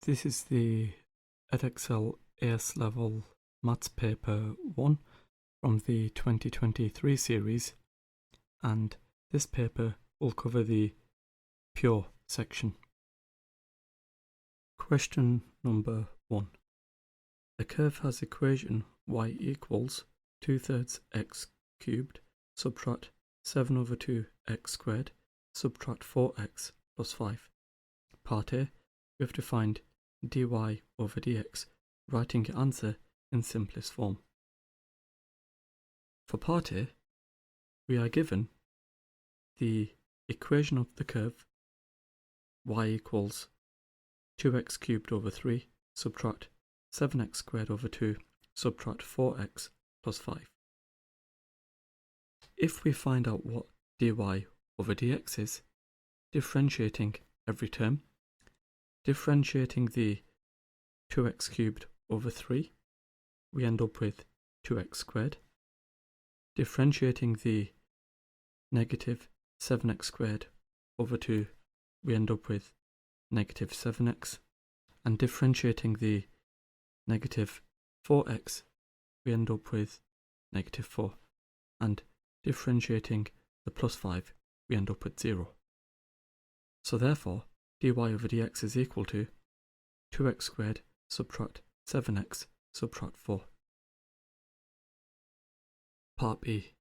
This is the EdExcel AS Level Maths Paper 1 from the 2023 series, and this paper will cover the pure section. Question number 1. A curve has equation y equals 2/3 x cubed, subtract 7/2 x squared, subtract 4x plus 5. Part A, we have to find dy over dx, writing your answer in simplest form. For part A, we are given the equation of the curve y equals 2x cubed over 3, subtract 7x squared over 2, subtract 4x plus 5. If we find out what dy over dx is, differentiating every term, differentiating the 2x cubed over 3, we end up with 2x squared. Differentiating the negative 7x squared over 2, we end up with negative 7x. And differentiating the negative 4x, we end up with negative 4. And differentiating the plus 5, we end up with 0. So therefore, dy over dx is equal to 2x squared subtract 7x subtract 4. Part B.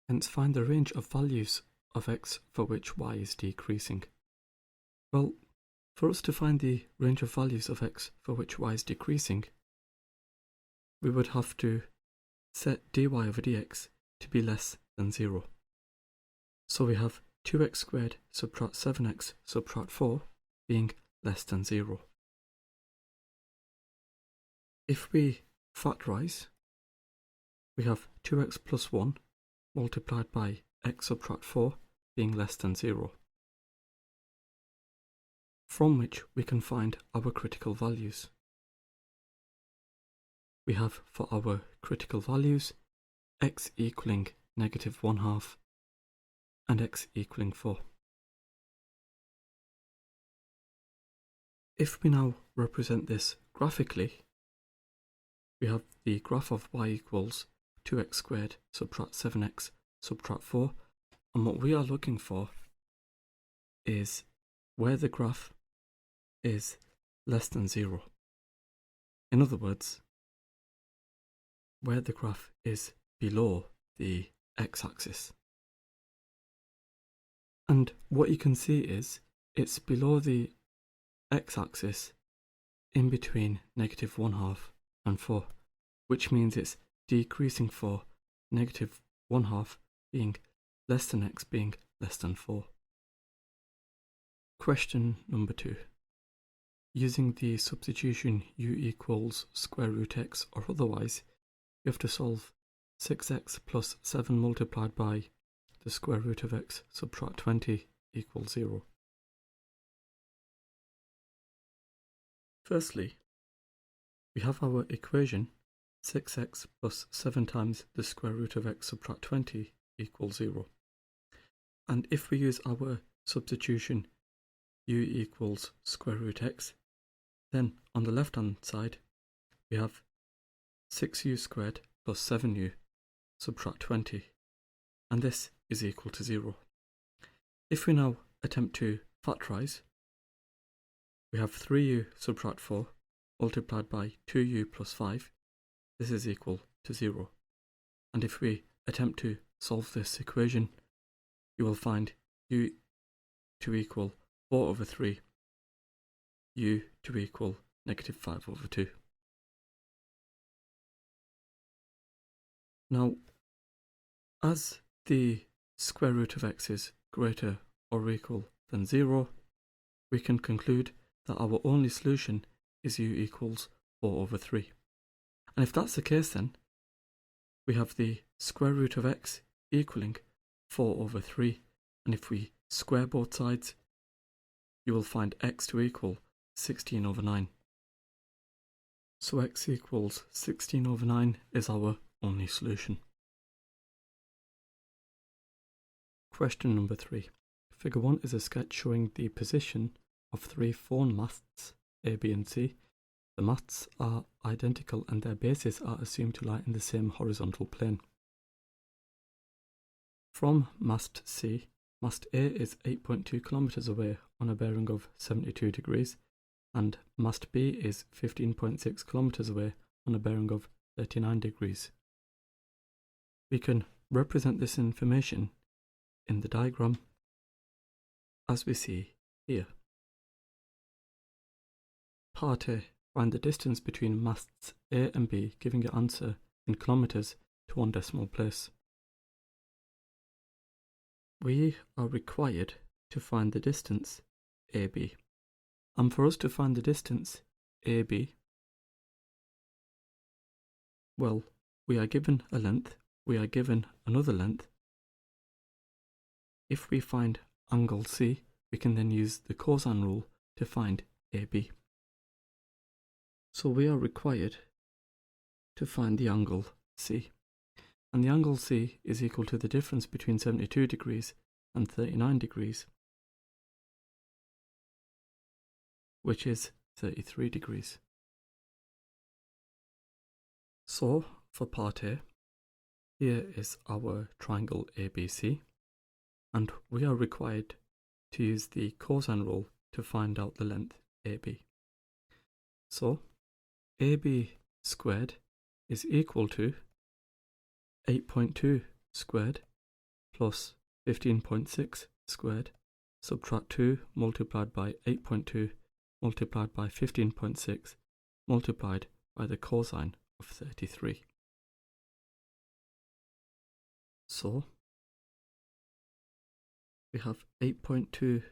Hence find the range of values of x for which y is decreasing. Well, for us to find the range of values of x for which y is decreasing, we would have to set dy over dx to be less than 0. So we have 2x squared subtract 7x subtract 4 being less than 0. If we factorise, we have 2x plus 1 multiplied by x subtract 4 being less than 0, from which we can find our critical values. We have for our critical values x equaling negative 1/2 and x equaling 4. If we now represent this graphically, we have the graph of y equals 2x squared subtract 7x subtract 4, and what we are looking for is where the graph is less than 0. In other words, where the graph is below the x-axis. And what you can see is it's below the x-axis in between negative 1/2 and 4, which means it's decreasing for negative 1/2 being less than x being less than 4. Question number 2. Using the substitution u equals square root x or otherwise, you have to solve 6x plus 7 multiplied by the square root of x subtract 20 equals 0. Firstly, we have our equation 6x plus 7 times the square root of x subtract 20 equals 0. And if we use our substitution u equals square root x, then on the left hand side we have 6u squared plus 7u subtract 20, and this is equal to 0. If we now attempt to factorise, we have 3u subtract 4 multiplied by 2u plus 5, this is equal to 0. And if we attempt to solve this equation, you will find u to equal 4/3, u to equal negative 5/2. Now, as the square root of x is greater or equal than 0, we can conclude that our only solution is u equals 4/3. And if that's the case, then we have the square root of x equaling 4/3, and if we square both sides, you will find x to equal 16/9. So x equals 16/9 is our only solution. Question number 3. Figure 1 is a sketch showing the position of 3 phone masts A, B and C, the masts are identical and their bases are assumed to lie in the same horizontal plane. From mast C, mast A is 8.2 kilometers away on a bearing of 72 degrees, and mast B is 15.6 kilometers away on a bearing of 39 degrees. We can represent this information in the diagram as we see here. Part A. Find the distance between masts A and B, giving your answer in kilometers to one decimal place. We are required to find the distance AB. And for us to find the distance AB, well, we are given a length, we are given another length. If we find angle C, we can then use the cosine rule to find AB. So we are required to find the angle C. And the angle C is equal to the difference between 72 degrees and 39 degrees, which is 33 degrees. So, for part A, here is our triangle ABC, and we are required to use the cosine rule to find out the length AB. So, AB squared is equal to 8.2 squared plus 15.6 squared, subtract 2 multiplied by 8.2 multiplied by 15.6 multiplied by the cosine of 33. So, we have 8.2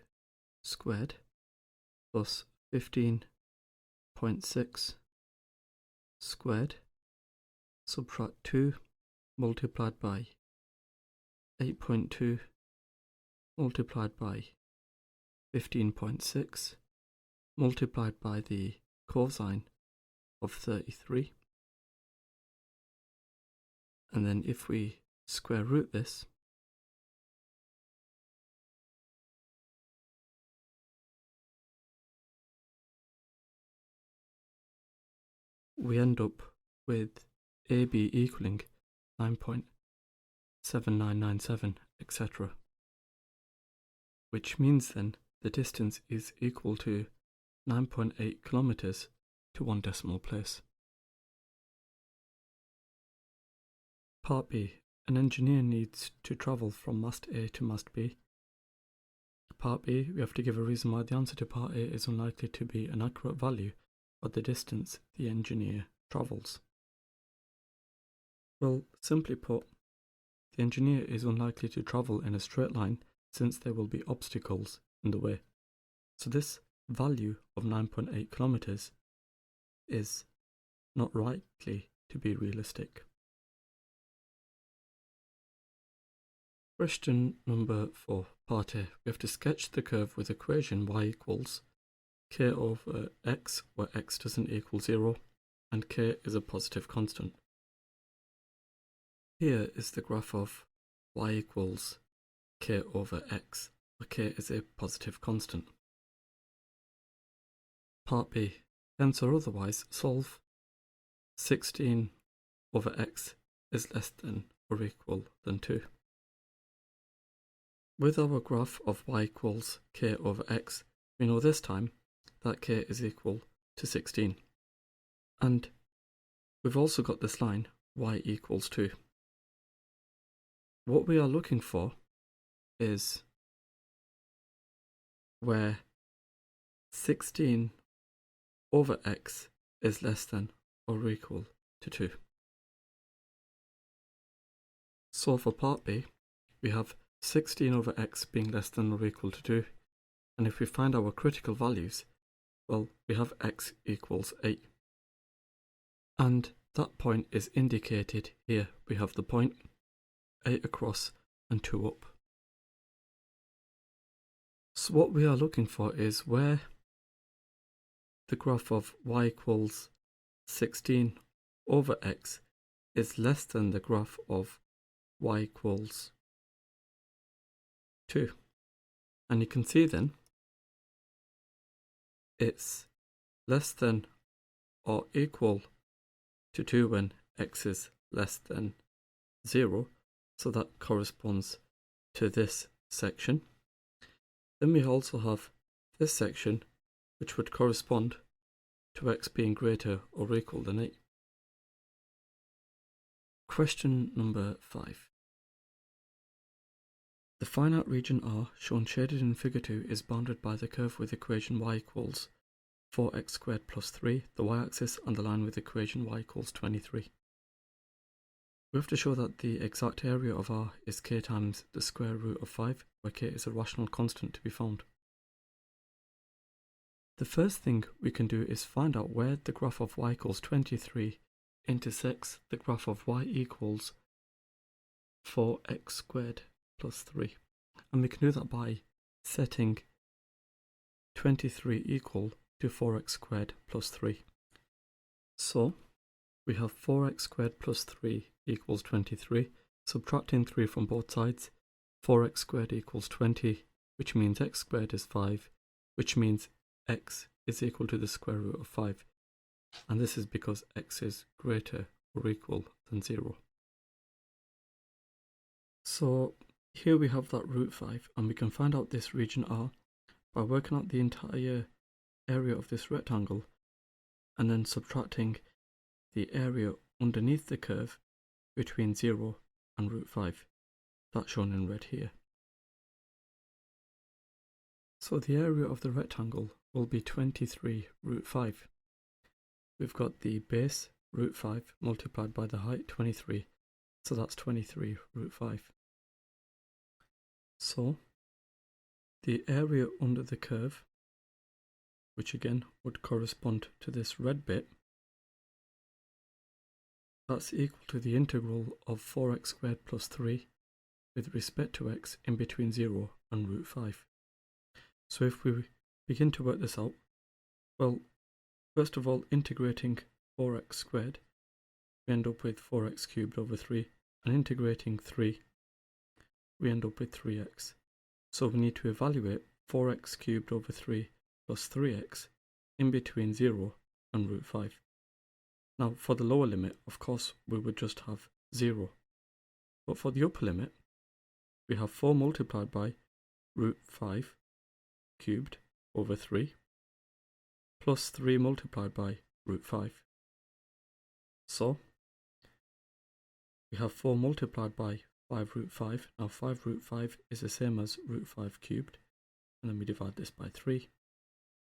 squared plus 15.6 squared, subtract 2 multiplied by 8.2 multiplied by 15.6 multiplied by the cosine of 33. And then if we square root this, we end up with AB equaling 9.7997, etc. Which means then the distance is equal to 9.8 kilometers to one decimal place. Part B. An engineer needs to travel from mast A to mast B. Part B, we have to give a reason why the answer to part A is unlikely to be an accurate value of the distance the engineer travels. Well, simply put, the engineer is unlikely to travel in a straight line since there will be obstacles in the way. So this value of 9.8 kilometers is not likely to be realistic. Question number 4, part A. We have to sketch the curve with equation y equals k over x, where x doesn't equal 0, and k is a positive constant. Here is the graph of y equals k over x, where k is a positive constant. Part B. Hence or otherwise solve 16 over x is less than or equal than 2. With our graph of y equals k over x, we know this time that k is equal to 16. And we've also got this line, y equals 2. What we are looking for is where 16 over x is less than or equal to 2. So for part B, we have 16 over x being less than or equal to 2, and if we find our critical values, well, we have x equals 8. And that point is indicated here. We have the point 8 across and 2 up. So what we are looking for is where the graph of y equals 16 over x is less than the graph of y equals 2. And you can see then it's less than or equal to 2 when x is less than 0, so that corresponds to this section. Then we also have this section, which would correspond to x being greater or equal than 8. Question number 5. The finite region R, shown shaded in figure 2, is bounded by the curve with equation y equals 4x squared plus 3, the y-axis, and the line with equation y equals 23. We have to show that the exact area of R is k times the square root of 5, where k is a rational constant to be found. The first thing we can do is find out where the graph of y equals 23 intersects the graph of y equals 4x squared plus 3. And we can do that by setting 23 equal to 4x squared plus 3. So we have 4x squared plus 3 equals 23. Subtracting 3 from both sides, 4x squared equals 20, which means x squared is 5, which means x is equal to the square root of 5. And this is because x is greater or equal than 0. So here we have that root 5, and we can find out this region R by working out the entire area of this rectangle and then subtracting the area underneath the curve between 0 and root 5. That's shown in red here. So the area of the rectangle will be 23 root 5. We've got the base, root 5, multiplied by the height, 23. So that's 23 root 5. So the area under the curve, which again would correspond to this red bit, that's equal to the integral of 4x squared plus 3 with respect to x in between 0 and root 5. So if we begin to work this out, well, first of all, integrating 4x squared, we end up with 4x cubed over 3, and integrating 3, we end up with 3x. So we need to evaluate 4x cubed over 3 plus 3x in between 0 and root 5. Now for the lower limit, of course, we would just have 0. But for the upper limit, we have 4 multiplied by root 5 cubed over 3 plus 3 multiplied by root 5. So we have 4 multiplied by 5 root 5. Now 5 root 5 is the same as root 5 cubed. And then we divide this by 3.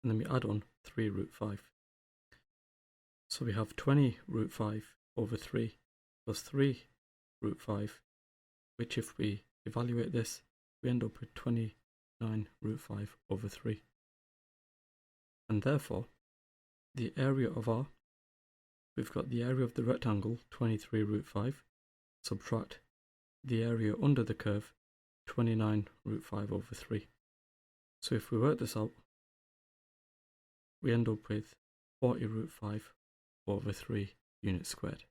And then we add on 3 root 5. So we have 20 root 5 over 3 plus 3 root 5, which if we evaluate this, we end up with 29 root 5 over 3. And therefore, the area of R, we've got the area of the rectangle, 23 root 5, subtract the area under the curve, 29 root 5 over 3. So if we work this out, we end up with 40 root 5 over 3 units squared.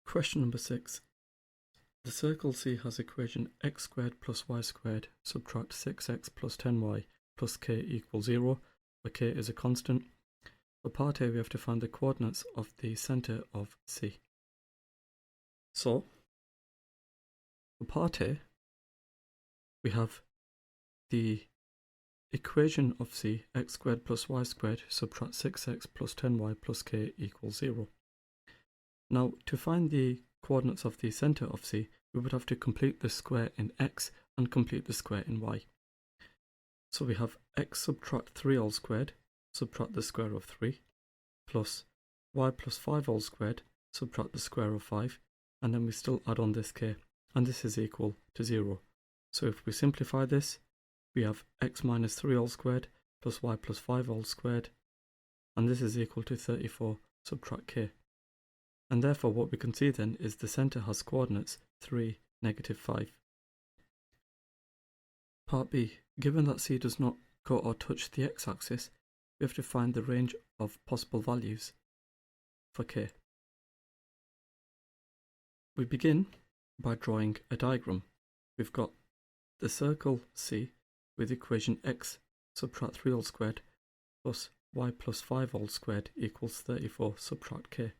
Question number 6. The circle C has equation x squared plus y squared subtract 6x plus 10y plus k equals 0, where k is a constant. For part A, we have to find the coordinates of the centre of C. So, for part A, we have the equation of C, x squared plus y squared subtract 6x plus 10y plus k equals 0. Now, to find the coordinates of the centre of C, we would have to complete the square in x and complete the square in y. So we have x subtract 3 all squared, subtract the square of 3, plus y plus 5 all squared, subtract the square of 5, and then we still add on this k, and this is equal to 0. So if we simplify this, we have x minus 3 all squared plus y plus 5 all squared, and this is equal to 34 subtract k. And therefore what we can see then is the centre has coordinates 3, negative 5. Part B. Given that C does not go or touch the x-axis, we have to find the range of possible values for k. We begin by drawing a diagram. We've got the circle C with equation x subtract 3 all squared plus y plus 5 all squared equals 34, subtract k.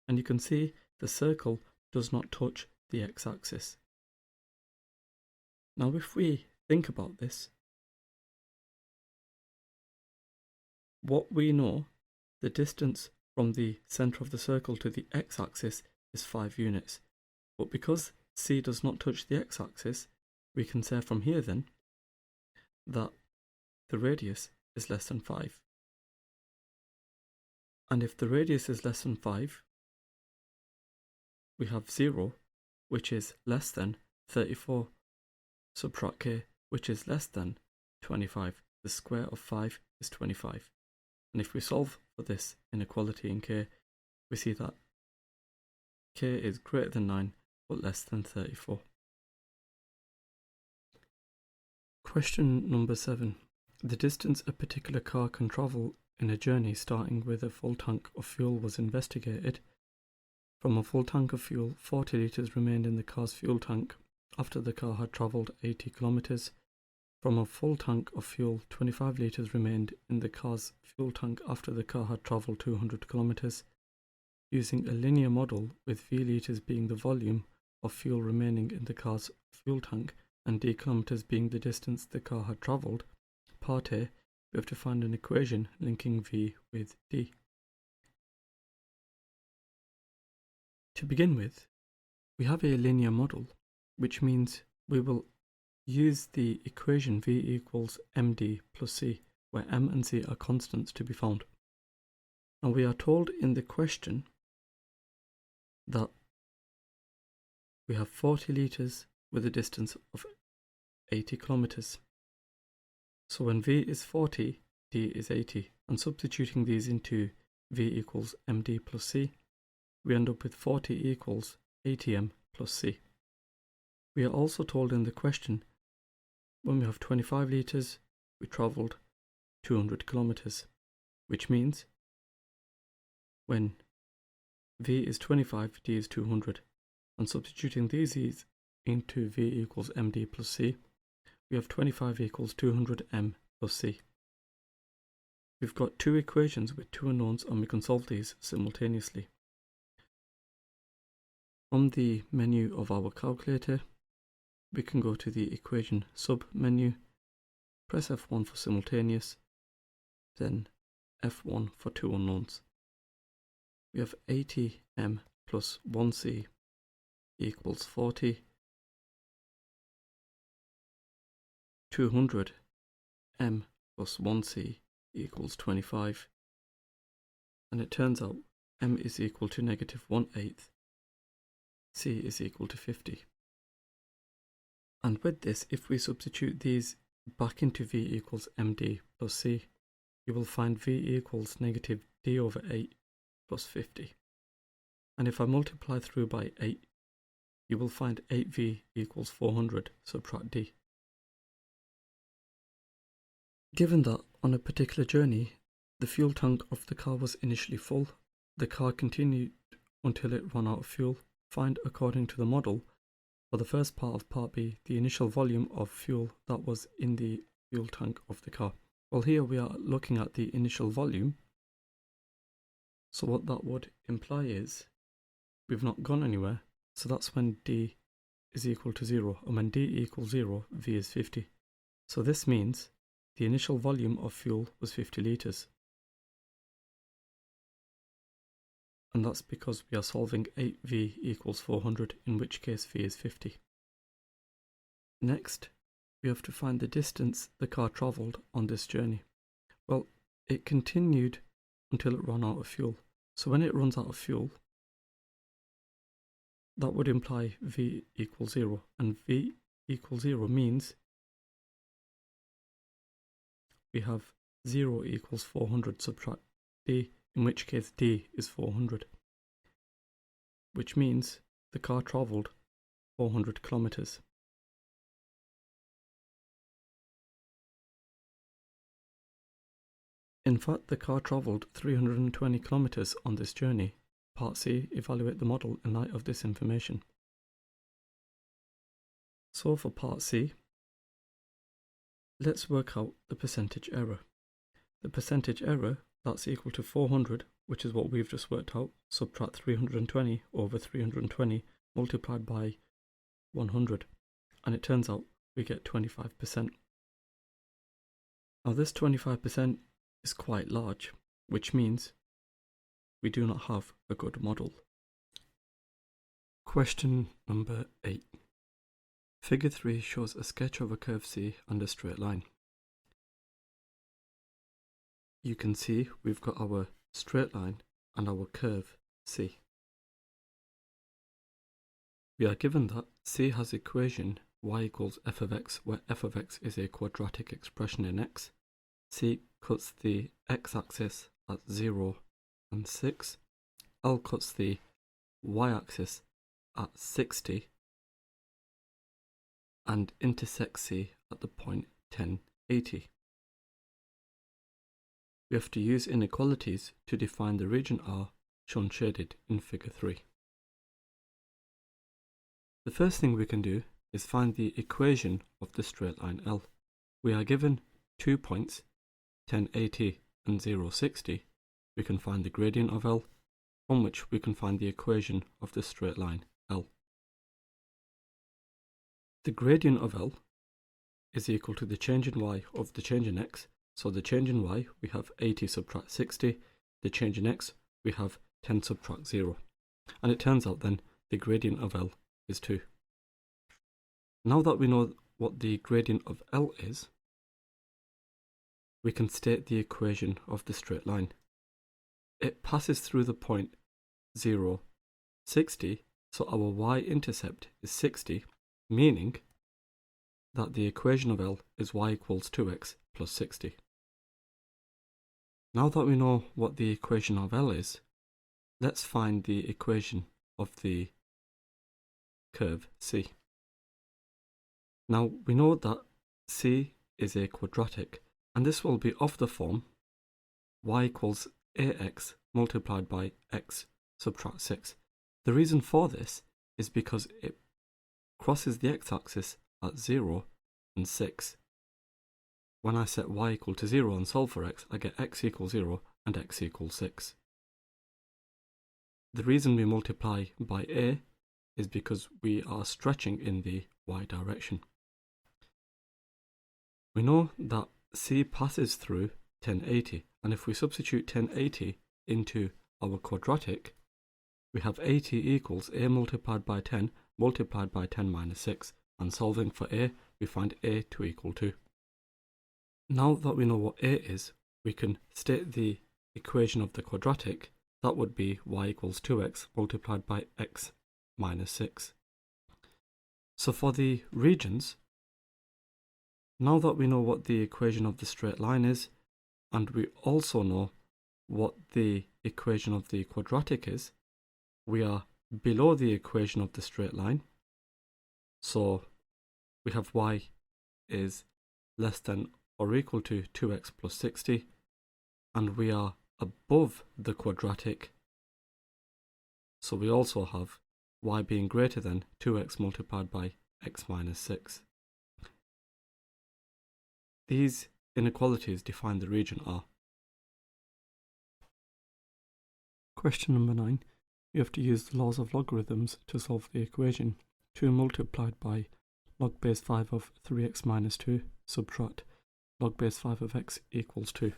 And you can see the circle does not touch the x-axis. Now if we think about this, what we know, the distance from the centre of the circle to the x-axis is 5 units. But because c does not touch the x-axis, we can say from here then that the radius is less than 5. And if the radius is less than 5, we have 0, which is less than 34, subtract k, which is less than 25. The square of 5 is 25. And if we solve for this inequality in k, we see that k is greater than 9 but less than 34. Question number 7. The distance a particular car can travel in a journey starting with a full tank of fuel was investigated. From a full tank of fuel, 40 litres remained in the car's fuel tank after the car had travelled 80 kilometres. From a full tank of fuel, 25 litres remained in the car's fuel tank after the car had travelled 200 kilometres. Using a linear model with V litres being the volume of fuel remaining in the car's fuel tank and d kilometres being the distance the car had travelled, part A, we have to find an equation linking V with d. To begin with, we have a linear model, which means we will use the equation V equals md plus c, where m and c are constants to be found. And we are told in the question that we have 40 litres with a distance of 80 kilometres. So when V is 40, D is 80, and substituting these into V equals md plus c, we end up with 40 equals 80m plus c. We are also told in the question, when we have 25 litres, we travelled 200 kilometres, which means when V is 25, D is 200, and substituting these into V equals md plus c, we have 25 equals 200m plus c. We've got two equations with two unknowns and we can solve these simultaneously. From the menu of our calculator, we can go to the equation sub-menu, press F1 for simultaneous, then F1 for two unknowns. We have 80m plus 1c equals 40, 200m plus 1c equals 25, and it turns out m is equal to negative 1/8, c is equal to 50. And with this, if we substitute these back into V equals md plus c, you will find V equals negative d over 8 plus 50. And if I multiply through by 8, you will find 8V equals 400, subtract d. Given that on a particular journey, the fuel tank of the car was initially full, the car continued until it ran out of fuel. Find, according to the model, for the first part of part B, the initial volume of fuel that was in the fuel tank of the car. Well, here we are looking at the initial volume. So what that would imply is we've not gone anywhere. So that's when D is equal to 0. And when D equals 0, V is 50. So this means the initial volume of fuel was 50 litres. And that's because we are solving 8V equals 400, in which case V is 50. Next, we have to find the distance the car travelled on this journey. Well, it continued until it ran out of fuel. So when it runs out of fuel, that would imply V equals 0. And V equals 0 means we have 0 equals 400, subtract D, in which case D is 400. Which means the car travelled 400 kilometres. In fact, the car travelled 320 kilometres on this journey. Part C, evaluate the model in light of this information. So for part C, let's work out the percentage error. The percentage error, that's equal to 400, which is what we've just worked out. Subtract 320 over 320 multiplied by 100. And it turns out we get 25%. Now this 25% is quite large, which means we do not have a good model. Question number 8. Figure 3 shows a sketch of a curve C and a straight line. You can see we've got our straight line and our curve C. We are given that C has equation y equals f of x, where f of x is a quadratic expression in x. C cuts the x-axis at 0 and 6. L cuts the y-axis at 60 and intersects C at the point 1080. We have to use inequalities to define the region R shown shaded in figure 3. The first thing we can do is find the equation of the straight line L. We are given 2 points, 1080 and 060. We can find the gradient of L, from which we can find the equation of the straight line L. The gradient of L is equal to the change in y of the change in x. So the change in y, we have 80 subtract 60. The change in x, we have 10 subtract 0. And it turns out then the gradient of L is 2. Now that we know what the gradient of L is, we can state the equation of the straight line. It passes through the point 0, 60, so our y-intercept is 60, meaning that the equation of L is y equals 2x plus 60. Now that we know what the equation of L is, let's find the equation of the curve C. Now we know that C is a quadratic, and this will be of the form y equals ax multiplied by x subtract 6. The reason for this is because it crosses the x-axis at 0 and 6. When I set y equal to 0 and solve for x, I get x equals 0 and x equals 6. The reason we multiply by a is because we are stretching in the y direction. We know that C passes through 1080, and if we substitute 1080 into our quadratic, we have 80 equals a multiplied by 10 multiplied by 10 minus 6, and solving for a, we find a to equal 2. Now that we know what a is, we can state the equation of the quadratic. That would be y equals 2x multiplied by x minus 6. So for the regions, now that we know what the equation of the straight line is, and we also know what the equation of the quadratic is, we are below the equation of the straight line. So we have y is less than or equal to 2x plus 60, and we are above the quadratic. So we also have y being greater than 2x multiplied by x minus 6. These inequalities define the region R. Question number 9. You have to use the laws of logarithms to solve the equation. 2 multiplied by log base 5 of 3x minus 2 subtract log base 5 of x equals 2.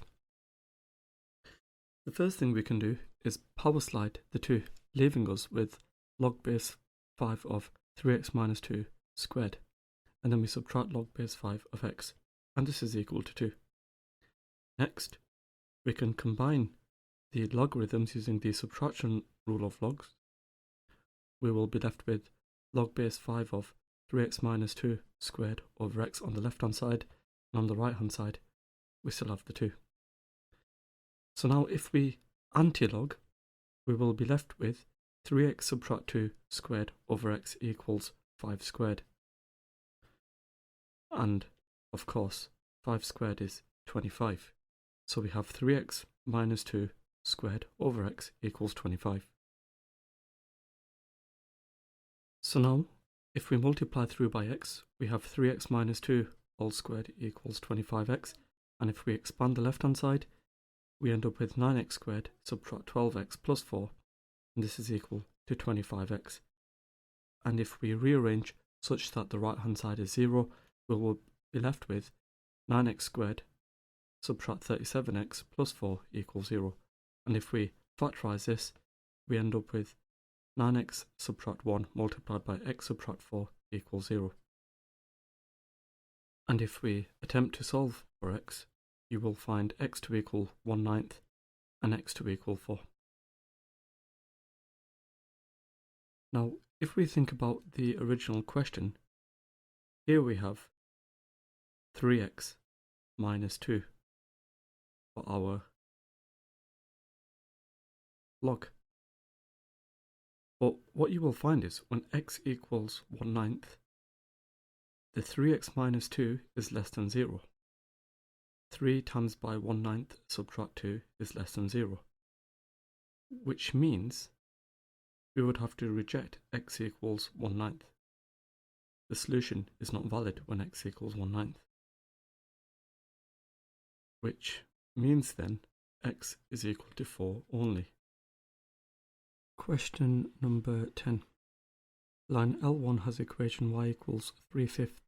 The first thing we can do is power slide the 2, leaving us with log base 5 of 3x minus 2 squared, and then we subtract log base 5 of x, and this is equal to 2. Next, we can combine the logarithms using the subtraction rule of logs. We will be left with log base 5 of 3x minus 2 squared over x on the left hand side, and on the right hand side we still have the 2. So now if we anti-log, we will be left with 3x subtract 2 squared over x equals 5 squared. And of course 5 squared is 25. So we have 3x minus 2 squared over x equals 25. So now if we multiply through by x, we have 3x minus 2 all squared equals 25x, and if we expand the left hand side, we end up with 9x squared subtract 12x plus 4, and this is equal to 25x. And if we rearrange such that the right hand side is 0, we will be left with 9x squared subtract 37x plus 4 equals 0. And if we factorize this, we end up with 9x subtract 1 multiplied by x subtract 4 equals 0. And if we attempt to solve for x, you will find x to equal 1/9 and x to equal 4. Now, if we think about the original question, here we have 3x minus 2 for our log. But what you will find is when x equals 1/9, the 3x minus 2 is less than 0. 3 times by 1/9 subtract 2 is less than 0, which means we would have to reject x equals 1/9. The solution is not valid when x equals 1/9, which means then x is equal to 4 only. Question number 10. Line L1 has equation y equals 3/5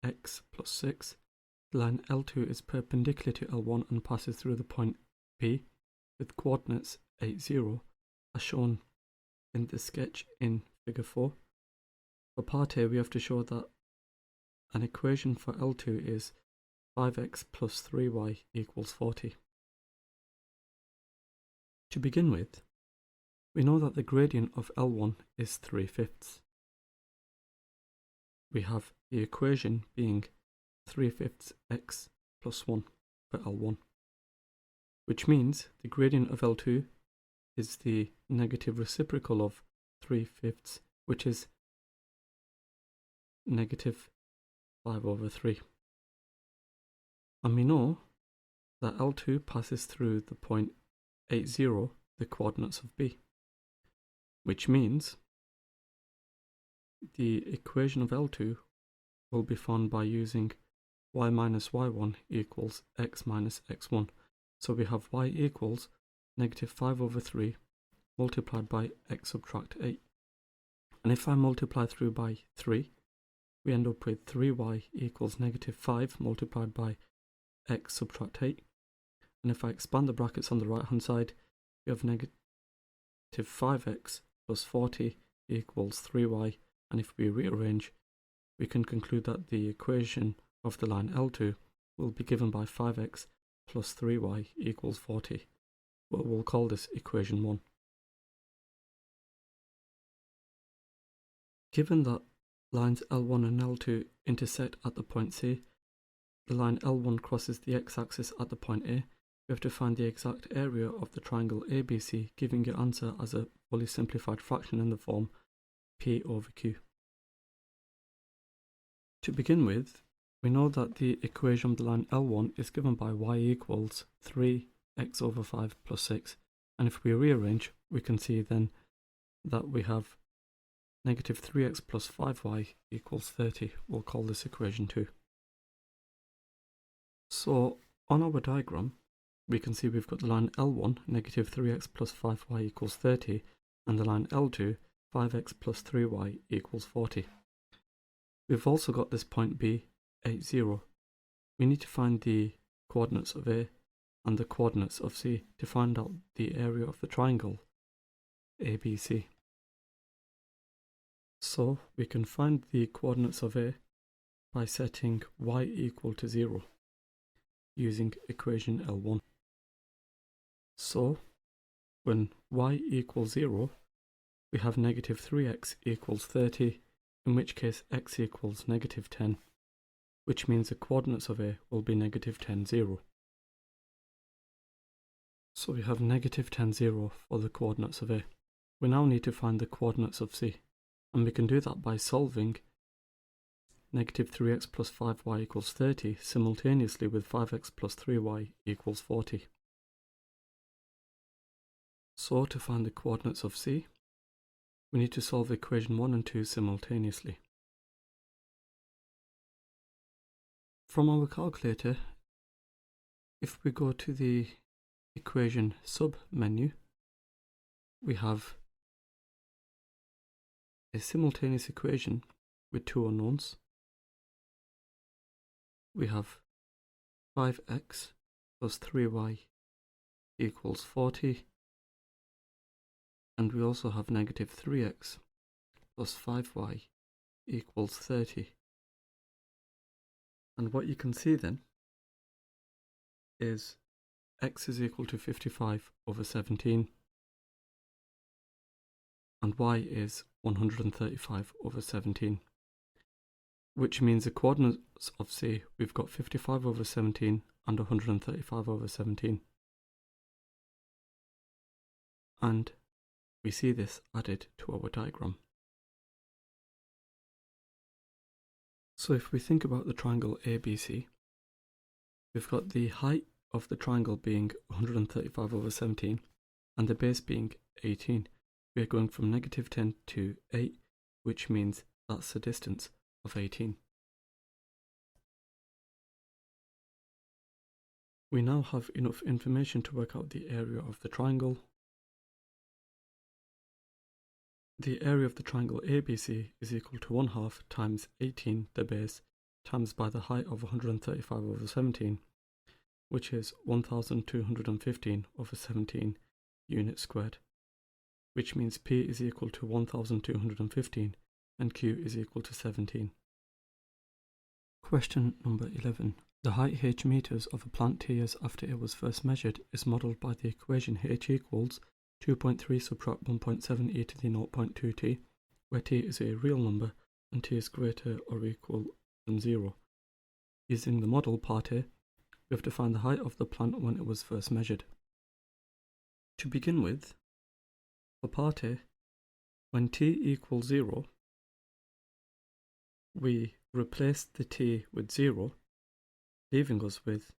x plus 6. Line L2 is perpendicular to L1 and passes through the point P with coordinates 8, 0, as shown in the sketch in figure 4. For part A, we have to show that an equation for L2 is 5x plus 3y equals 40. To begin with, we know that the gradient of L1 is 3/5. We have the equation being 3/5 x plus 1 for L1, which means the gradient of L2 is the negative reciprocal of 3/5, which is negative 5/3. And we know that L2 passes through the point 8, 0, the coordinates of B, which means the equation of L2 will be found by using y minus y1 equals x minus x1. So we have y equals negative 5/3 multiplied by x subtract 8. And if I multiply through by 3, we end up with 3y equals negative 5 multiplied by x subtract 8. And if I expand the brackets on the right hand side, we have negative 5x plus 40 equals 3y. And if we rearrange, we can conclude that the equation of the line L2 will be given by 5x plus 3y equals 40. We'll call this equation 1. Given that lines L1 and L2 intersect at the point C, the line L1 crosses the x-axis at the point A, we have to find the exact area of the triangle ABC, giving your answer as a fully simplified fraction in the form P over Q. To begin with, we know that the equation of the line L1 is given by y equals 3x over 5 plus 6, and if we rearrange, we can see then that we have negative 3x plus 5y equals 30. We'll call this equation 2. So on our diagram, we can see we've got the line L1, negative 3x plus 5y equals 30, and the line L2, 5x plus 3y equals 40. We've also got this point B, 8, 0. We need to find the coordinates of A and the coordinates of C to find out the area of the triangle ABC. So we can find the coordinates of A by setting y equal to 0 using equation L1. So when y equals 0, we have negative 3x equals 30, in which case x equals negative 10, which means the coordinates of A will be negative 10, 0. So we have negative 10, 0 for the coordinates of A. We now need to find the coordinates of C, and we can do that by solving negative 3x plus 5y equals 30 simultaneously with 5x plus 3y equals 40. So to find the coordinates of C, we need to solve equation 1 and 2 simultaneously. From our calculator, if we go to the equation sub-menu, we have a simultaneous equation with two unknowns. We have 5x plus 3y equals 40, and we also have negative 3x plus 5y equals 30. And what you can see then is x is equal to 55 over 17 and y is 135 over 17, which means the coordinates of C, we've got 55 over 17 and 135 over 17. And we see this added to our diagram. So if we think about the triangle ABC, we've got the height of the triangle being 135 over 17 and the base being 18. We are going from negative 10 to 8, which means that's the distance of 18. We now have enough information to work out the area of the triangle. The area of the triangle ABC is equal to 1/2 times 18, the base, times by the height of 135 over 17, which is 1215 over 17 units squared, which means P is equal to 1215 and Q is equal to 17. Question number 11. The height h meters of a plant 2 years after it was first measured is modelled by the equation h equals 2.3 subtract 1.7 e to the 0.2t, where t is a real number and t is greater or equal than 0. Using the model part A, we have to find the height of the plant when it was first measured. To begin with, for part A, when t equals 0, we replace the t with 0, leaving us with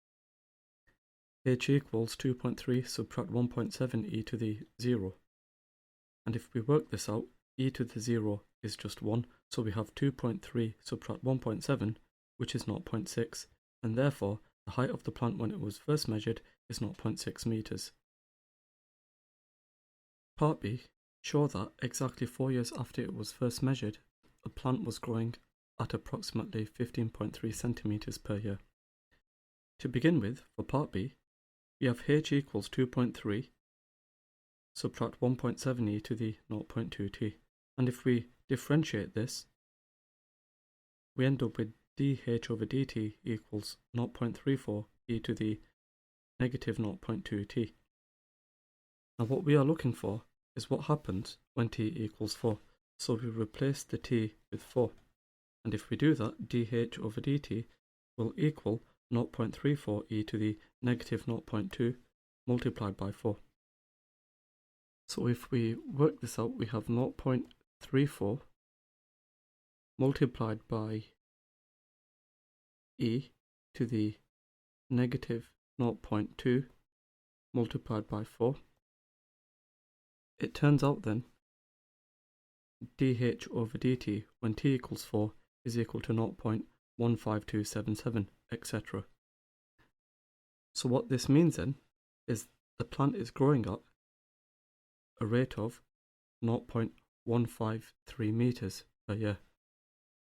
h equals 2.3 subtract 1.7 e to the 0. And if we work this out, e to the 0 is just 1, so we have 2.3 subtract 1.7, which is 0.6, and therefore the height of the plant when it was first measured is 0.6 meters. Part B, show that exactly 4 years after it was first measured, the plant was growing at approximately 15.3 centimeters per year. To begin with, for part B, we have h equals 2.3 subtract 1.7 e to the 0.2t, and if we differentiate this, we end up with dh over dt equals 0.34 e to the negative 0.2t. Now what we are looking for is what happens when t equals 4, so we replace the t with 4, and if we do that, dh over dt will equal 0.34 e to the negative 0.2 multiplied by 4. So if we work this out, we have 0.34 multiplied by e to the negative 0.2 multiplied by 4. It turns out then dh over dt when t equals 4 is equal to 0.15277, etc. So what this means then is the plant is growing at a rate of 0.153 meters per year,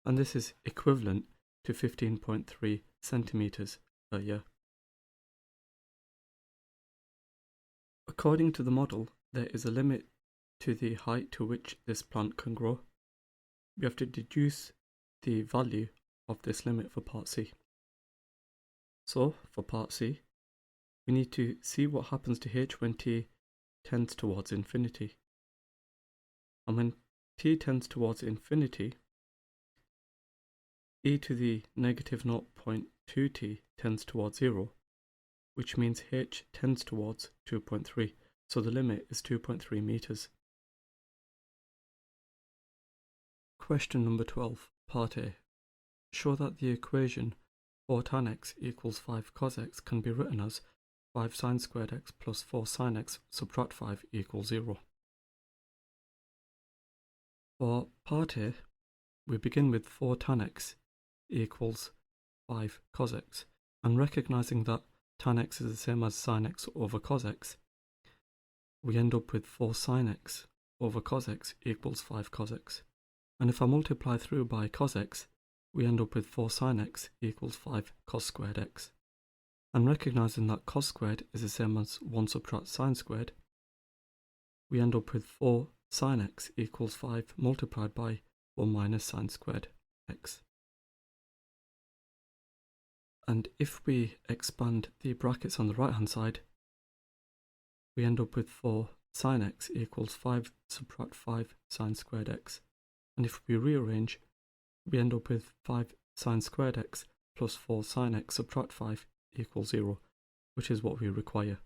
and this is equivalent to 15.3 centimeters per year. According to the model, there is a limit to the height to which this plant can grow. We have to deduce the value of this limit for part C. So, for part C, we need to see what happens to h when t tends towards infinity. And when t tends towards infinity, e to the negative 0.2t tends towards 0, which means h tends towards 2.3, so the limit is 2.3 meters. Question number 12, part A. Show that the equation 4 tan x equals 5 cos x can be written as 5 sin squared x plus 4 sin x subtract 5 equals 0. For part A, we begin with 4 tan x equals 5 cos x, and recognizing that tan x is the same as sin x over cos x, we end up with 4 sin x over cos x equals 5 cos x. And if I multiply through by cos x, we end up with 4 sin x equals 5 cos squared x. And recognising that cos squared is the same as 1 subtract sin squared, we end up with 4 sin x equals 5 multiplied by 1 minus sin squared x. And if we expand the brackets on the right hand side, we end up with 4 sin x equals 5 subtract 5 sin squared x. And if we rearrange, we end up with 5 sin squared x plus 4 sin x subtract 5 equals 0, which is what we require.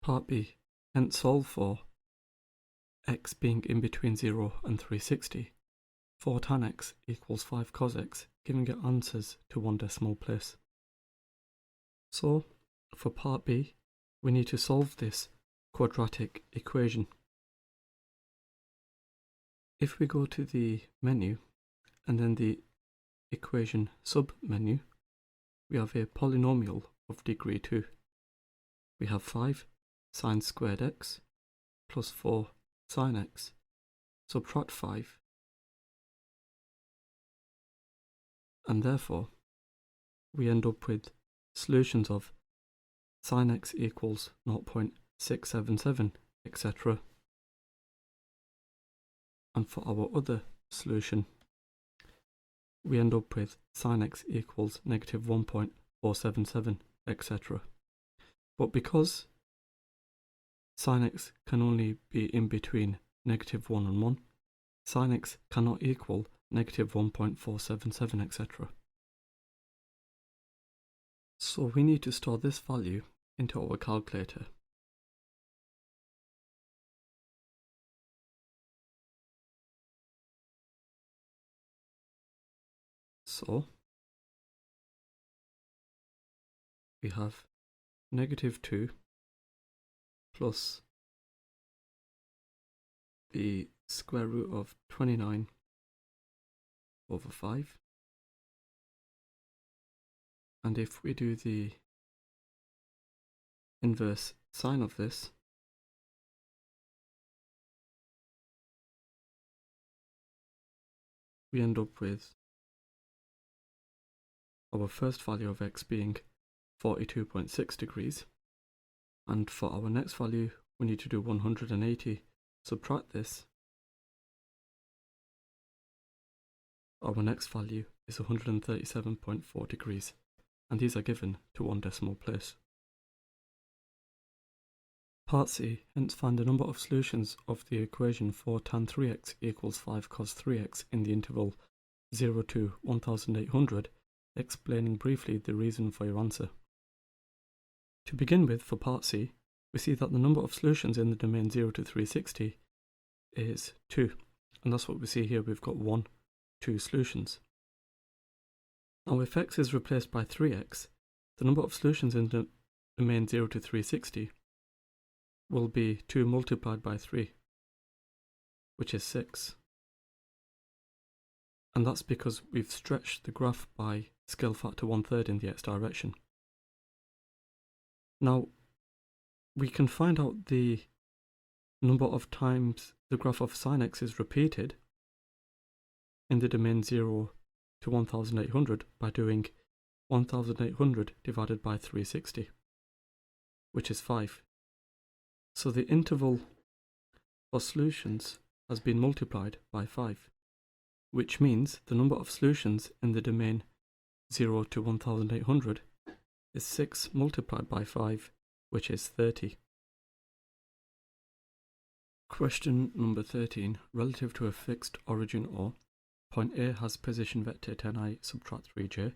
Part B. Hence solve for x being in between 0 and 360. 4 tan x equals 5 cos x, giving it answers to 1 decimal place. So, for part B, we need to solve this quadratic equation. If we go to the menu and then the equation sub-menu, we have a polynomial of degree 2. We have 5 sin squared x plus 4 sin x, subtract 5, and therefore we end up with solutions of sin x equals 0.677, etc. And for our other solution, we end up with sin x equals negative 1.477, etc. But because sin x can only be in between negative 1 and 1, sin x cannot equal negative 1.477, etc. So we need to store this value into our calculator. So we have negative 2 plus the square root of 29 over 5. And if we do the inverse sine of this, we end up with our first value of x being 42.6 degrees. And for our next value, we need to do 180, subtract this. Our next value is 137.4 degrees, and these are given to 1 decimal place. Part C, hence find the number of solutions of the equation 4 tan 3x equals 5 cos 3x in the interval 0 to 1800, explaining briefly the reason for your answer. To begin with, for part C, we see that the number of solutions in the domain 0 to 360 is 2, and that's what we see here. We've got 2 solutions. Now if x is replaced by 3x, the number of solutions in the domain 0 to 360 will be 2 multiplied by 3, which is 6. And that's because we've stretched the graph by scale factor 1/3 in the x direction. Now, we can find out the number of times the graph of sin x is repeated in the domain 0 to 1800 by doing 1800 divided by 360, which is 5. So the interval for solutions has been multiplied by 5, which means the number of solutions in the domain 0 to 1800 is 6 multiplied by 5, which is 30. Question number 13. Relative to a fixed origin or point A has position vector 10i subtract 3j,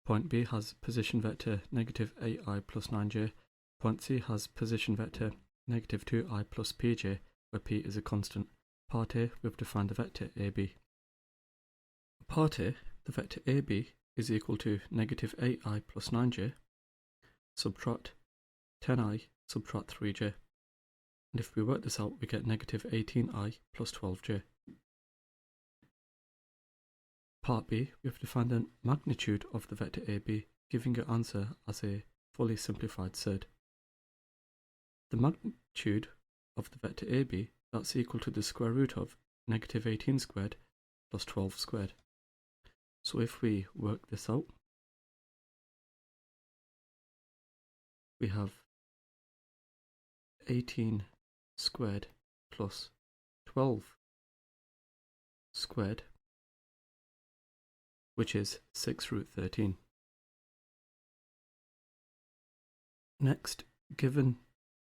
point B has position vector negative 8i plus 9j, point C has position vector negative 2i plus pj, where p is a constant. Part A, we've defined the vector AB. Part A, the vector AB is equal to negative 8i plus 9j, subtract 10i, subtract 3j. And if we work this out, we get negative 18i plus 12j. Part B, we have to find the magnitude of the vector AB, giving your answer as a fully simplified surd. The magnitude of the vector AB, that's equal to the square root of negative 18 squared plus 12 squared. So if we work this out, we have 18 squared plus 12 squared, which is 6 root 13. Next, given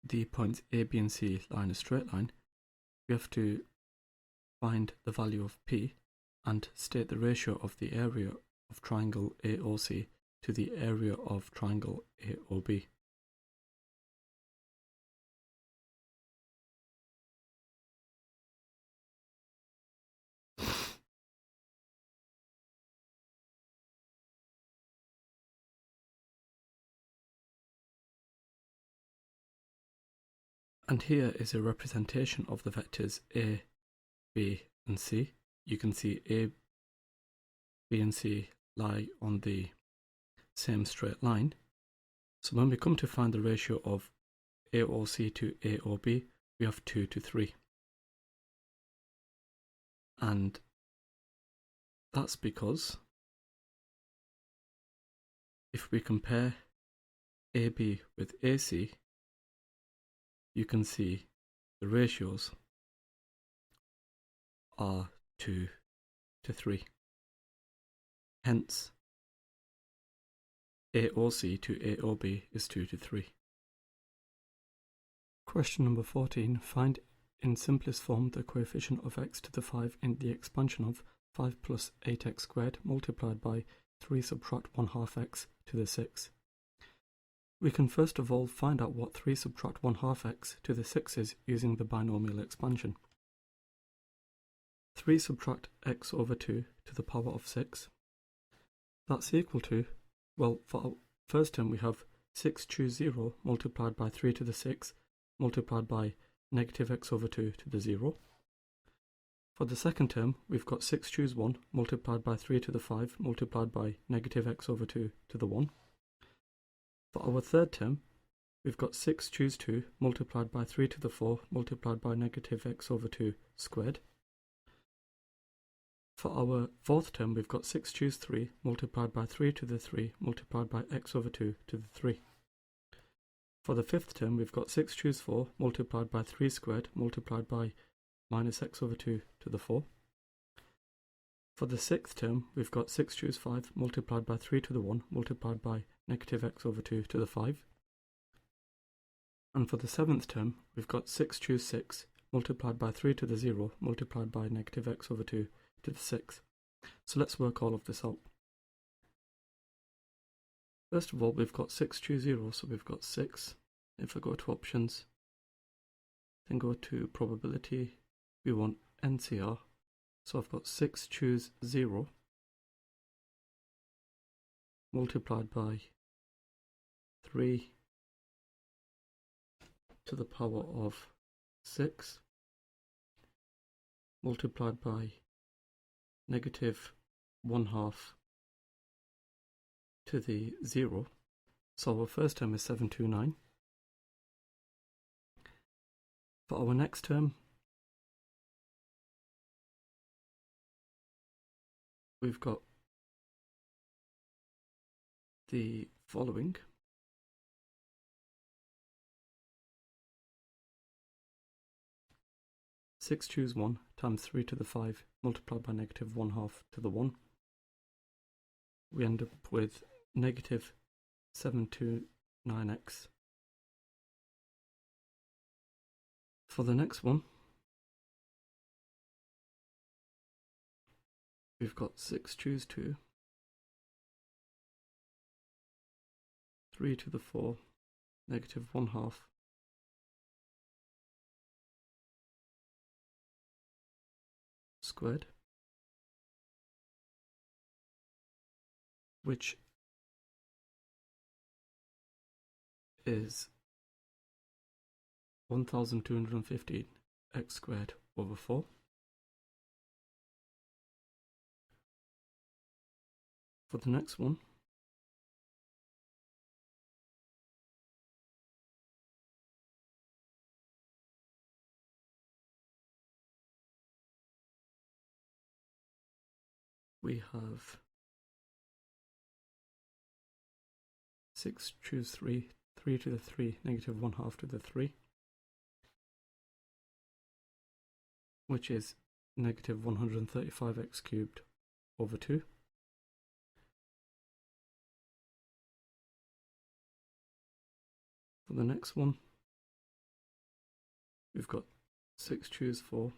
the points A, B and C lie in a straight line, we have to find the value of P and state the ratio of the area of triangle AOC to the area of triangle AOB. And here is a representation of the vectors A, B and C. You can see A, B and C lie on the same straight line. So when we come to find the ratio of AOC to AOB, we have 2 to 3. And that's because if we compare AB with AC, you can see the ratios are 2 to 3. Hence, AOC to AOB is 2 to 3. Question number 14. Find in simplest form the coefficient of x to the 5 in the expansion of 5 plus 8x squared multiplied by 3 subtract 1/2 x to the 6. We can first of all find out what 3 subtract 1/2 x to the 6 is using the binomial expansion. 3 subtract x over 2 to the power of 6. That's equal to, well, for our first term we have 6 choose 0 multiplied by 3 to the 6 multiplied by negative x over 2 to the 0. For the second term we've got 6 choose 1 multiplied by 3 to the 5 multiplied by negative x over 2 to the 1. For our third term, we've got 6 choose 2 multiplied by 3 to the 4 multiplied by negative x over 2 squared. For our fourth term, we've got 6 choose 3 multiplied by 3 to the 3 multiplied by x over 2 to the 3. For the fifth term, we've got 6 choose 4 multiplied by 3 squared multiplied by minus x over 2 to the 4. For the sixth term, we've got 6 choose 5 multiplied by 3 to the 1 multiplied by negative x over 2 to the 5. And for the seventh term, we've got 6 choose 6 multiplied by 3 to the 0 multiplied by negative x over 2 to the 6. So let's work all of this out. First of all, we've got 6 choose 0, so we've got 6. If I go to options, then go to probability, we want NCR. So I've got 6 choose 0 multiplied by 3 to the power of 6 multiplied by negative 1/2 to the 0. So our first term is 729. For our next term, we've got the following. Six choose 1 times 3 to the 5 multiplied by negative 1/2 to the 1. We end up with negative 729x. For the next one, we've got 6 choose 2, 3 to the 4, negative 1/2, squared, which is 1215 x squared over 4. For the next one, we have 6 choose 3, 3 to the 3, negative 1/2 to the 3, which is negative 135x cubed over 2. For the next one, we've got 6 choose 4,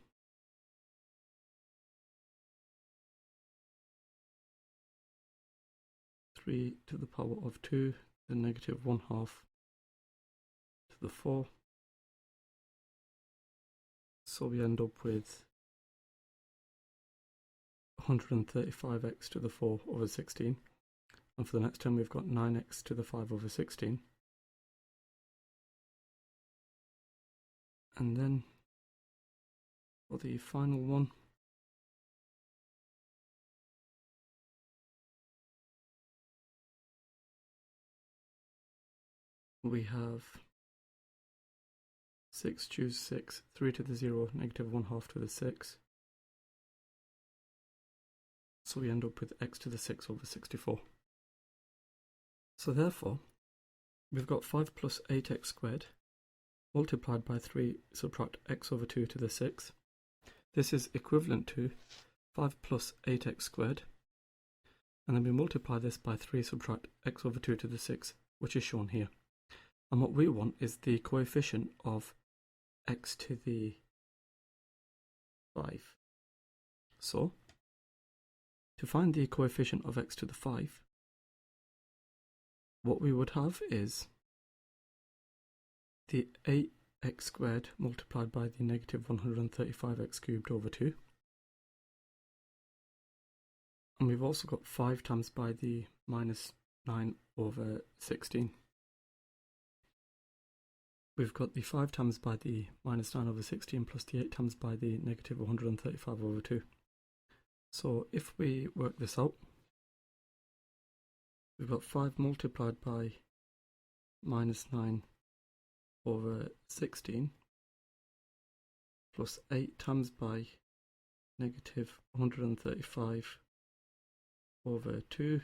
3 to the power of 2, then negative 1/2 to the 4. So we end up with 135x to the 4 over 16. And for the next term, we've got 9x to the 5 over 16. And then for the final one, we have 6 choose 6, 3 to the 0, negative 1/2 to the 6. So we end up with x to the 6 over 64. So therefore, we've got 5 plus 8x squared multiplied by 3 subtract x over 2 to the 6. This is equivalent to 5 plus 8x squared. And then we multiply this by 3 subtract x over 2 to the 6, which is shown here. And what we want is the coefficient of x to the 5. So, to find the coefficient of x to the 5, what we would have is the 8x squared multiplied by the negative 135x cubed over 2. And we've also got 5 times by the minus 9 over 16. We've got the 5 times by the minus 9 over 16 plus the 8 times by the negative 135 over 2. So if we work this out, we've got 5 multiplied by minus 9 over 16 plus 8 times by negative 135 over 2.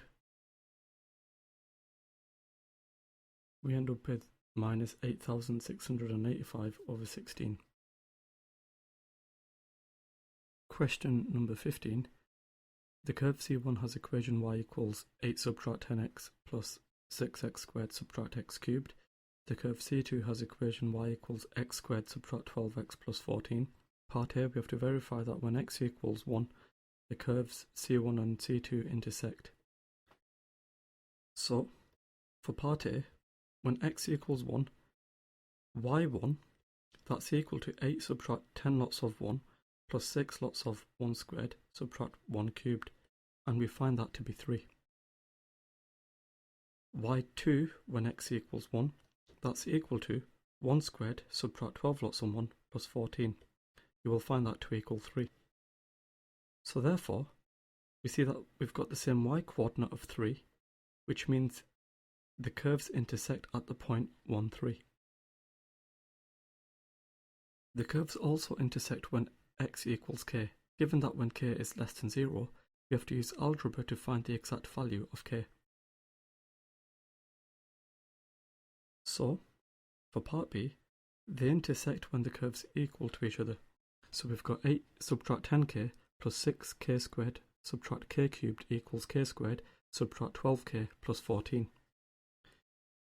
We end up with minus 8,685 over 16. Question number 15. The curve C1 has equation y equals 8 subtract 10x plus 6x squared subtract x cubed. The curve C2 has equation y equals x squared subtract 12x plus 14. Part A, we have to verify that when x equals 1, the curves C1 and C2 intersect. So, for part A, when x equals 1, y1, that's equal to 8 subtract 10 lots of 1 plus 6 lots of 1 squared subtract 1 cubed, and we find that to be 3. y2, when x equals 1, that's equal to 1 squared subtract 12 lots of 1 plus 14. You will find that to equal 3. So therefore, we see that we've got the same y coordinate of 3, which means the curves intersect at the point 1, 3. The curves also intersect when x equals k. Given that when k is less than 0, we have to use algebra to find the exact value of k. So, for part B, they intersect when the curves equal to each other. So we've got 8 subtract 10k plus 6k squared subtract k cubed equals k squared subtract 12k plus 14.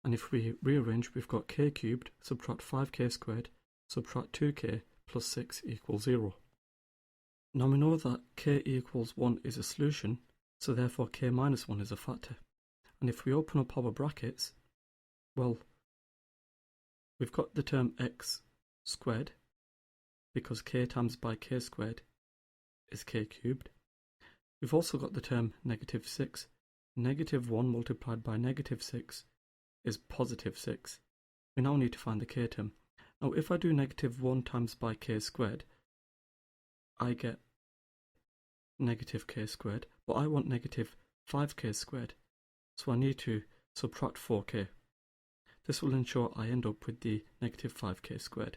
And if we rearrange, we've got k cubed subtract 5k squared subtract 2k plus 6 equals 0. Now we know that k equals 1 is a solution, so therefore k minus 1 is a factor. And if we open up our brackets, well, we've got the term x squared, because k times by k squared is k cubed. We've also got the term negative 6. Negative 1 multiplied by negative 6 is positive 6. We now need to find the k term. Now if I do negative 1 times by k squared, I get negative k squared, but I want negative 5k squared, so I need to subtract 4k. This will ensure I end up with the negative 5k squared,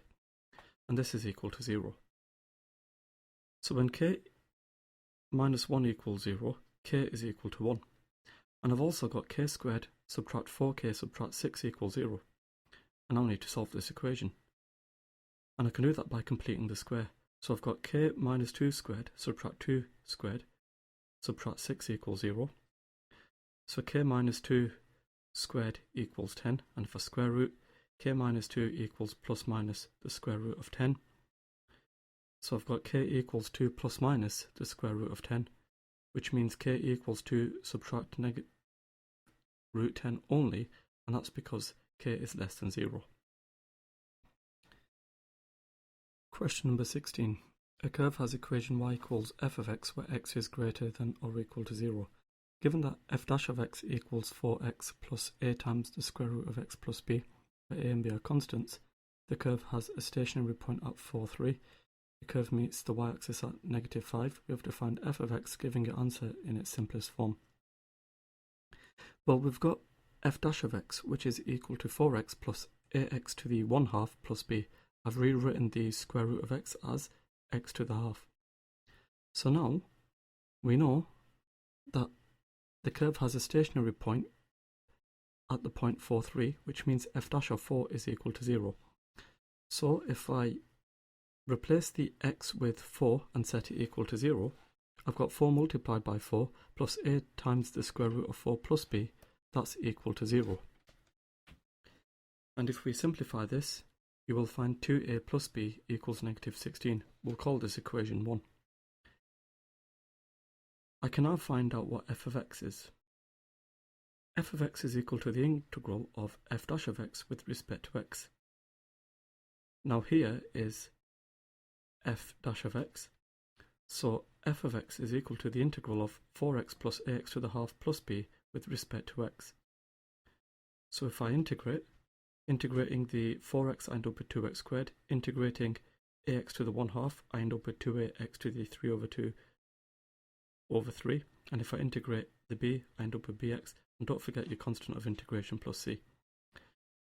and this is equal to 0. So when k minus 1 equals 0, k is equal to 1. And I've also got k squared subtract 4k subtract 6 equals 0. And I'll need to solve this equation. And I can do that by completing the square. So I've got k minus 2 squared subtract 2 squared subtract 6 equals 0. So k minus 2 squared equals 10, and for square root, k minus 2 equals plus minus the square root of 10. So I've got k equals 2 plus minus the square root of 10, which means k equals 2 subtract negative root 10 only, and that's because k is less than 0. Question number 16. A curve has equation y equals f of x where x is greater than or equal to 0. Given that f dash of x equals 4x plus a times the square root of x plus b, where a and b are constants, the curve has a stationary point at 4, 3. The curve meets the y-axis at negative 5. We have to find f of x, giving an answer in its simplest form. Well, we've got f dash of x, which is equal to 4x plus ax to the 1/2 plus b. I've rewritten the square root of x as x to the half. So now we know that the curve has a stationary point at the point 4, 3, which means f dash of 4 is equal to 0. So if I replace the x with 4 and set it equal to 0, I've got 4 multiplied by 4 plus a times the square root of 4 plus b, that's equal to 0. And if we simplify this, you will find 2a plus b equals negative 16. We'll call this equation 1. I can now find out what f of x is. F of x is equal to the integral of f dash of x with respect to x. Now here is f dash of x, so f of x is equal to the integral of 4x plus ax to the half plus b with respect to x. So if I integrating the 4x, I end up with 2x squared, integrating ax to the 1/2, I end up with 2ax to the 3 over 2 over 3, and if I integrate the b, I end up with bx, and don't forget your constant of integration plus c.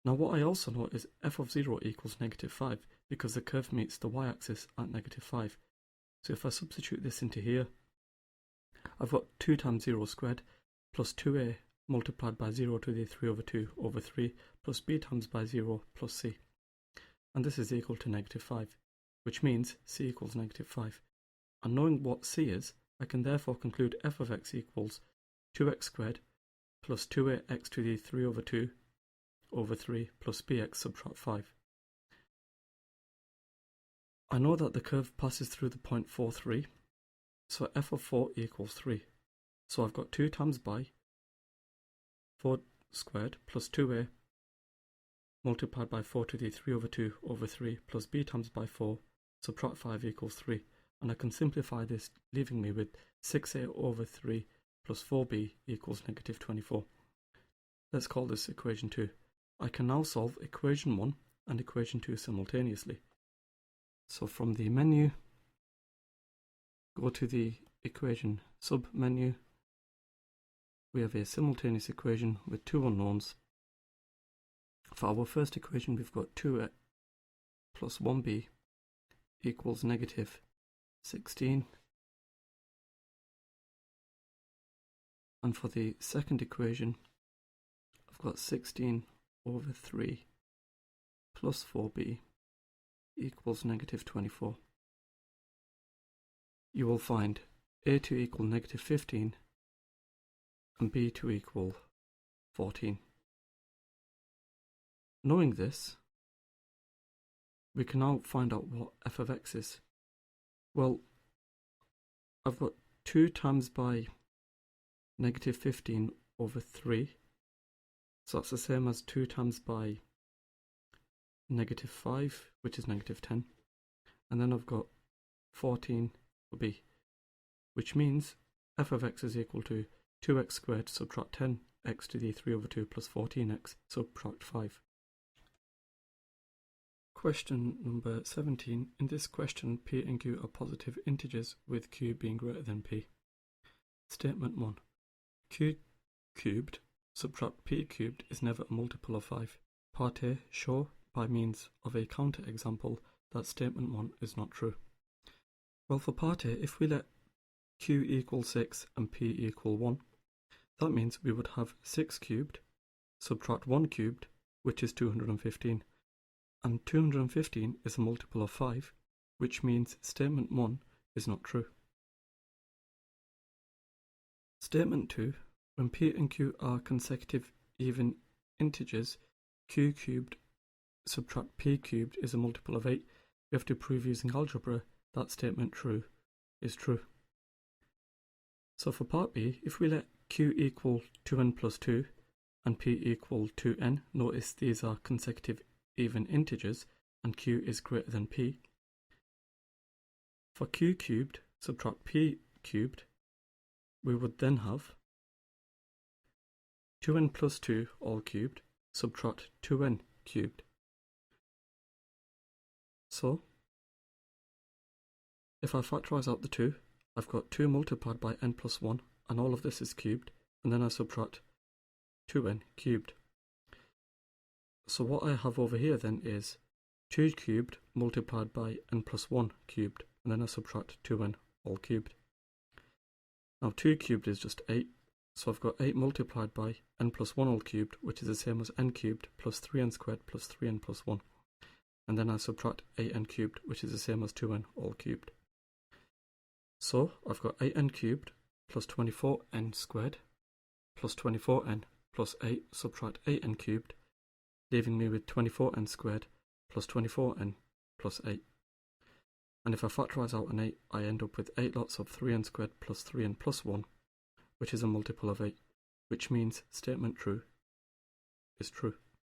Now what I also know is f of 0 equals negative 5, because the curve meets the y-axis at negative 5. So if I substitute this into here, I've got 2 times 0 squared plus 2a multiplied by 0 to the 3 over 2 over 3 plus b times by 0 plus c. And this is equal to negative 5, which means c equals negative 5. And knowing what c is, I can therefore conclude f of x equals 2x squared plus 2ax to the 3 over 2 over 3 plus bx subtract 5. I know that the curve passes through the point 4, 3, so f of 4 equals 3. So I've got 2 times by 4 squared plus 2a multiplied by 4 to the 3 over 2 over 3 plus b times by 4 subtract 5 equals 3. And I can simplify this, leaving me with 6a over 3 plus 4b equals negative 24. Let's call this equation 2. I can now solve equation 1 and equation 2 simultaneously. So from the menu, go to the equation sub-menu. We have a simultaneous equation with 2 unknowns. For our first equation, we've got 2a plus 1b equals negative 16. And for the second equation, I've got 16 over 3 plus 4b equals negative 24. You will find a to equal negative 15 and b to equal 14. Knowing this, we can now find out what f of x is. Well, I've got 2 times by negative 15 over 3, so that's the same as 2 times by negative 5, which is negative 10, and then I've got 14 for b, which means f of x is equal to 2x squared subtract 10x to the 3 over 2 plus 14x subtract 5. Question number 17. In this question, p and q are positive integers with q being greater than p. Statement 1. q cubed subtract p cubed is never a multiple of 5. Part A, show by means of a counter example that statement 1 is not true. Well, for part A, if we let q equal 6 and p equal 1, that means we would have 6 cubed subtract 1 cubed, which is 215. And 215 is a multiple of 5, which means statement 1 is not true. Statement 2, when p and q are consecutive even integers, q cubed subtract p cubed is a multiple of 8. We have to prove using algebra that statement true is true. So for part B, if we let q equal 2n plus 2 and p equal 2n, notice these are consecutive even integers and q is greater than p. For q cubed subtract p cubed, we would then have 2n plus 2 all cubed subtract 2n cubed. So, if I factorise out the 2, I've got 2 multiplied by n plus 1, and all of this is cubed, and then I subtract 2n cubed. So what I have over here then is 2 cubed multiplied by n plus 1 cubed, and then I subtract 2n all cubed. Now 2 cubed is just 8, so I've got 8 multiplied by n plus 1 all cubed, which is the same as n cubed plus 3n squared plus 3n plus 1. And then I subtract 8n cubed, which is the same as 2n all cubed. So I've got 8n cubed plus 24n squared plus 24n plus 8 subtract 8n cubed, leaving me with 24n squared plus 24n plus 8. And if I factorise out an 8, I end up with 8 lots of 3n squared plus 3n plus 1, which is a multiple of 8, which means statement true is true.